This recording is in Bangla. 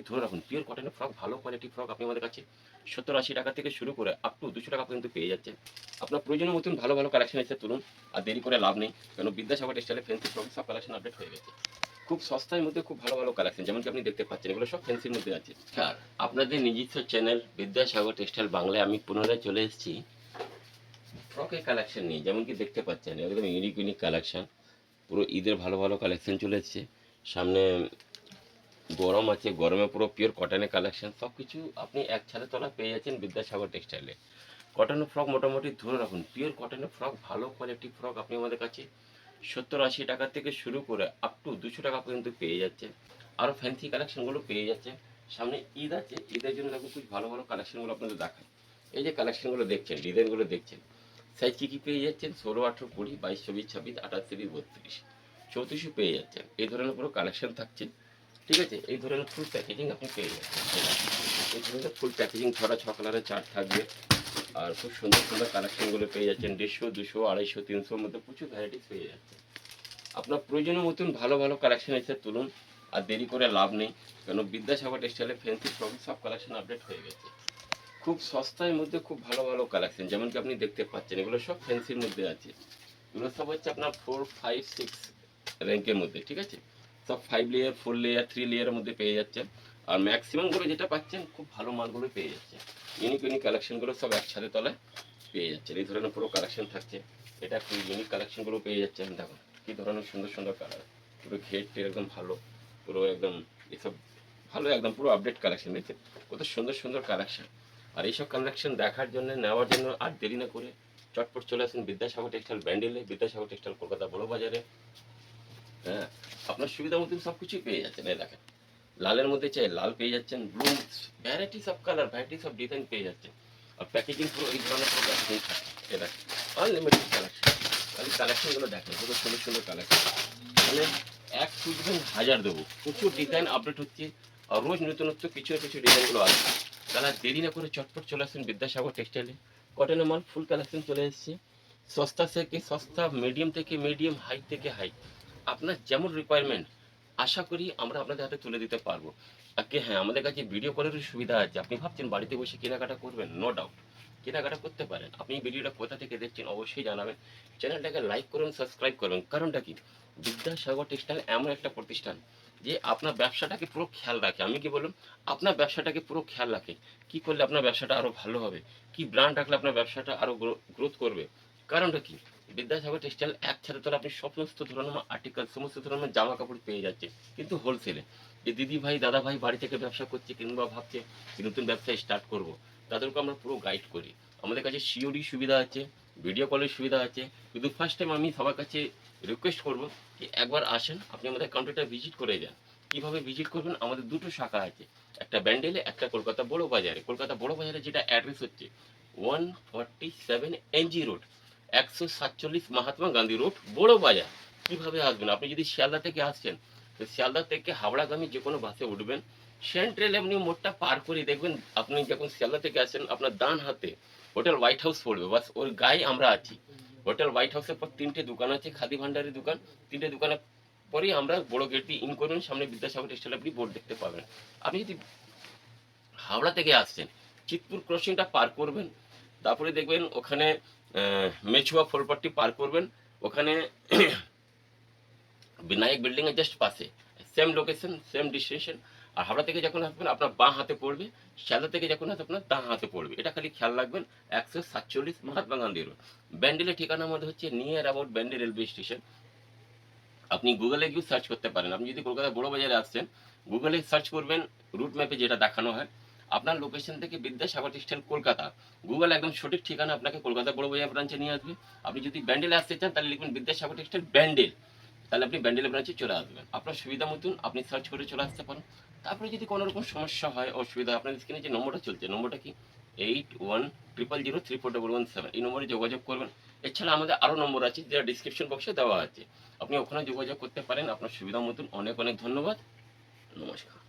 ধরে রাখুন, পিওর কটনের ফ্রক, ভালো কোয়ালিটির ফ্রক আপনি আমাদের কাছে 70-80 টাকা থেকে শুরু করে আপ টু 200 টাকা পর্যন্ত পেয়ে যাচ্ছেন। আপনার প্রয়োজনের মতন ভালো ভালো কালেকশন এসে তুলুন, আর দেরি করে লাভ নেই, কারণ বিদ্যাসাগর টেক্সটাইলে ফ্যান্সি ফ্রক সব কালেকশন আপডেট হয়ে গেছে। খুব সস্তার মধ্যে খুব ভালো ভালো কালেকশন, যেমন কি আপনি দেখতে পাচ্ছেন, এগুলো সব ফ্যান্সির মধ্যে আছে। আর আপনাদের নিজস্ব চ্যানেল বিদ্যাসাগর টেক্সটাইল বাংলায় আমি পুনরায় চলে এসেছি ফ্রকের কালেকশন নিয়ে। যেমন কি দেখতে পাচ্ছেন, একদম ইউনিক ইউনিক কালেকশন, পুরো ঈদের ভালো ভালো কালেকশন চলে এসেছে। সামনে গরম আছে, গরমে পুরো পিওর কটনের কালেকশন, সব কিছু আপনি এক ছাদের তলায় পেয়ে যাচ্ছেন বিদ্যাসাগর টেক্সটাইলে। কটনের ফ্রক মোটামুটি ধরে রাখুন, পিওর কটনের ফ্রক, ভালো কোয়ালিটির ফ্রক আপনি আমাদের কাছে 70-80 টাকা থেকে শুরু করে আপ টু 200 টাকা পর্যন্ত পেয়ে যাচ্ছে। আরও ফ্যান্সি কালেকশনগুলো পেয়ে যাচ্ছে। সামনে ঈদ আছে, ঈদের জন্য দেখুন খুব ভালো ভালো কালেকশনগুলো আপনাদের দেখায়। এই যে কালেকশনগুলো দেখছেন, ডিজাইনগুলো দেখছেন, সাইজ কী কী পেয়ে যাচ্ছেন, 16, 18, 20, 22, 24, 26, 28, 30, 32, 34 পেয়ে যাচ্ছেন। এই ধরনের পুরো কালেকশন থাকছে, ঠিক আছে। এই ধরনের ফুল প্যাকেজিং আপনি পেয়ে যাচ্ছেন। এই ধরনের ফুল প্যাকেজিং ছড়া 6 কালারের চার্ট থাকবে, আর খুব সুন্দর সুন্দর কালেকশনগুলো পেয়ে যাচ্ছেন। 150, 200, 250, 300-র মধ্যে প্রচুর ভ্যারাইটিস পেয়ে যাচ্ছে। আপনার প্রয়োজনের মতন ভালো ভালো কালেকশন এসে তুলুন, আর দেরি করে লাভ নেই, কারণ বিদ্যাসাগর টেক্সটাইলে ফ্যান্সি ফ্রক সব কালেকশন আপডেট হয়ে গেছে। খুব সস্তার মধ্যে খুব ভালো ভালো কালেকশন, যেমন কি আপনি দেখতে পাচ্ছেন, এগুলো সব ফ্যান্সির মধ্যে আছে। এগুলো সব হচ্ছে আপনার 4, 5, 6 র্যাঙ্কের মধ্যে, ঠিক আছে। সব 5 লেয়ার, 4 লেয়ার, 3 লেয়ারের মধ্যে পেয়ে যাচ্ছেন। আর ম্যাক্সিমামগুলো যেটা পাচ্ছেন, খুব ভালো মালগুলো পেয়ে যাচ্ছেন। ইউনিক ইউনিক কালেকশনগুলো সব এক ছাদের তলায় পেয়ে যাচ্ছেন। এই ধরনের পুরো কালেকশন থাকছে। এটা খুব ইউনিক কালেকশনগুলো পেয়ে যাচ্ছেন। দেখুন কী ধরনের সুন্দর সুন্দর কালার, পুরো ঘেরটি একদম ভালো, পুরো একদম এসব ভালো, একদম পুরো আপডেট কালেকশন দেখছেন, কত সুন্দর সুন্দর কালেকশন। আর এইসব কালেকশন দেখার জন্য, নেওয়ার জন্য আর দেরি না করে চটপট চলে আসুন বিদ্যাসাগর টেক্সটাইল ব্যান্ডেলে, বিদ্যাসাগর টেক্সটাইল কলকাতা বড় বাজারে। হ্যাঁ, আপনার সুবিধা মতন সব কিছুই পেয়ে যাচ্ছেন। এই দেখেন, লালের মধ্যে চাই লাল পেয়ে যাচ্ছেন, blue, varieties of colour, varieties of design পেয়ে যাচ্ছেন। আর প্যাকেজিং পুরো এই ধরনের পুরো প্যাকেজিং থাকে। এ দেখেন, আনলিমিটেড কালেকশন। খালি কালেকশনগুলো দেখেন, পুরো সুন্দর সুন্দর কালেকশন। মানে এক খুঁজবেন হাজার দেবো, প্রচুর ডিজাইন আপডেট হচ্ছে, আর রোজ নতুনত্ব কিছু না কিছু ডিজাইনগুলো আসছে। তাহলে আর দেরি না করে চটপট চলে আসুন বিদ্যাসাগর টেক্সটাইলে। কটনের মাল ফুল কালেকশন চলে এসেছে, সস্তা থেকে সস্তা, মিডিয়াম থেকে মিডিয়াম, হাই থেকে হাই, আপনার যেমন রিকোয়ারমেন্ট আশা করি আমরা আপনাদের হাতে তুলে দিতে পারবো। আগে হ্যাঁ, আমাদের কাছে ভিডিও কলেরও সুবিধা আছে। আপনি ভাবছেন বাড়িতে বসে কেনাকাটা করবেন, নো ডাউট কেনাকাটা করতে পারেন। আপনি ভিডিওটা কোথা থেকে দেখছেন অবশ্যই জানাবেন, চ্যানেলটাকে লাইক করুন, সাবস্ক্রাইব করুন। কারণটা কি, বিদ্যাসাগর টেক্সটাইল এমন একটা প্রতিষ্ঠান যে আপনার ব্যবসাটাকে পুরো খেয়াল রাখে। আমি কি বলুন, আপনার ব্যবসাটাকে পুরো খেয়াল রাখে, কি করলে আপনার ব্যবসাটা আরও ভালো হবে, কি ব্র্যান্ড রাখলে আপনার ব্যবসাটা আরও গ্রোথ করবে। কারণটা কি, বিদ্যাসাগর টেক্সটাইল এক ছাদে তলা আপনি সমস্ত ধরনের আর্টিকেল, সমস্ত ধরনের জামা কাপড় পেয়ে যাচ্ছে, কিন্তু হোলসেলে। যে দিদি ভাই, দাদা ভাই বাড়ি থেকে ব্যবসা করছে কিংবা ভাবছে যে নতুন ব্যবসা স্টার্ট করব, তাদেরকে আমরা পুরো গাইড করি। আমাদের কাছে সিওডি সুবিধা আছে, ভিডিও কলের সুবিধা আছে। কিন্তু ফার্স্ট টাইম আমি সবার কাছে রিকোয়েস্ট করব যে একবার আসেন, আপনি আমাদের কাউন্টারটা ভিজিট করে যান। কীভাবে ভিজিট করবেন, আমাদের দুটো শাখা আছে, একটা ব্যান্ডেলে, একটা কলকাতা বড় বাজারে। কলকাতা বড় বাজারে যেটা অ্যাড্রেস হচ্ছে 147 NG road, 147 Mahatma Gandhi road, Bara Bazar. কীভাবে আসবেন, আপনি যদি শিয়ালদা থেকে আসছেন, তো শিয়ালদা থেকে হাওড়াগামী যে কোনো বাসে উঠবেন, সেন্ট্রাল এমনি মোড়টা পার করে দেখবেন, আপনি যখন শিয়ালদা থেকে আসেন আপনার ডান হাতে হোটেল হোয়াইট হাউস পড়বে, বাস ওর গায়ে আমরা আছি। হোটেল হোয়াইট হাউসের পর 3টে দোকান আছে, খাদি ভান্ডারের দোকান, 3টে দোকানের পরেই আমরা বড় গেট দিয়ে ইন করুন, সামনে বিদ্যাসাগর টেক্সটাইল আপনি বোর্ড দেখতে পাবেন। আপনি যদি হাওড়া থেকে আসছেন, চিতপুর ক্রসিংটা পার করবেন, তারপরে দেখবেন ওখানে মেচুয়া ফোরপাট্টি পার করবেন, ওখানে বিনায়ক বিল্ডিং এর জাস্ট পাশে, সেম লোকেশন, সেম ডিস্টিনেশন। আর হাওড়া থেকে যখন আসবেন আপনার বাঁ হাতে পড়বে, শিয়ালদা থেকে যখন আসবেন আপনার ডান হাতে পড়বে, এটা খালি খেয়াল রাখবেন। 147 মহাত্মা গান্ধী রোড, ব্যান্ডেলের ঠিকানা আমাদের হচ্ছে near about Bandel railway station. আপনি গুগলে গিয়ে সার্চ করতে পারেন। আপনি যদি কলকাতা বড় বাজারে আসছেন, গুগলে সার্চ করবেন, রুট ম্যাপে যেটা দেখানো হয়, আপনার লোকেশন থেকে বিদ্যাসাগর টেক্সটাইল কলকাতা, গুগল একদম সঠিক ঠিকানা আপনাকে কলকাতা বড় বাজার ব্রাঞ্চে নিয়ে আসবে। আপনি যদি ব্যান্ডেলে আসতে চান, তাহলে লিখবেন বিদ্যাসাগর টেক্সটাইল ব্যান্ডেল, তাহলে আপনি ব্যান্ডেল ব্রাঞ্চে চলে আসবেন। আপনার সুবিধা মতন আপনি সার্চ করে চলে আসতে পারেন। তারপরে যদি কোনো রকম সমস্যা হয়, অসুবিধা, আপনার স্ক্রিনে যে নম্বরটা চলছে, নম্বরটা কি 8100034117, এই নম্বরে যোগাযোগ করবেন। এছাড়া আমাদের আরও নম্বর আছে, যেটা ডিসক্রিপশন বক্সে দেওয়া আছে, আপনি ওখানে যোগাযোগ করতে পারেন আপনার সুবিধা মতন। অনেক অনেক ধন্যবাদ, নমস্কার।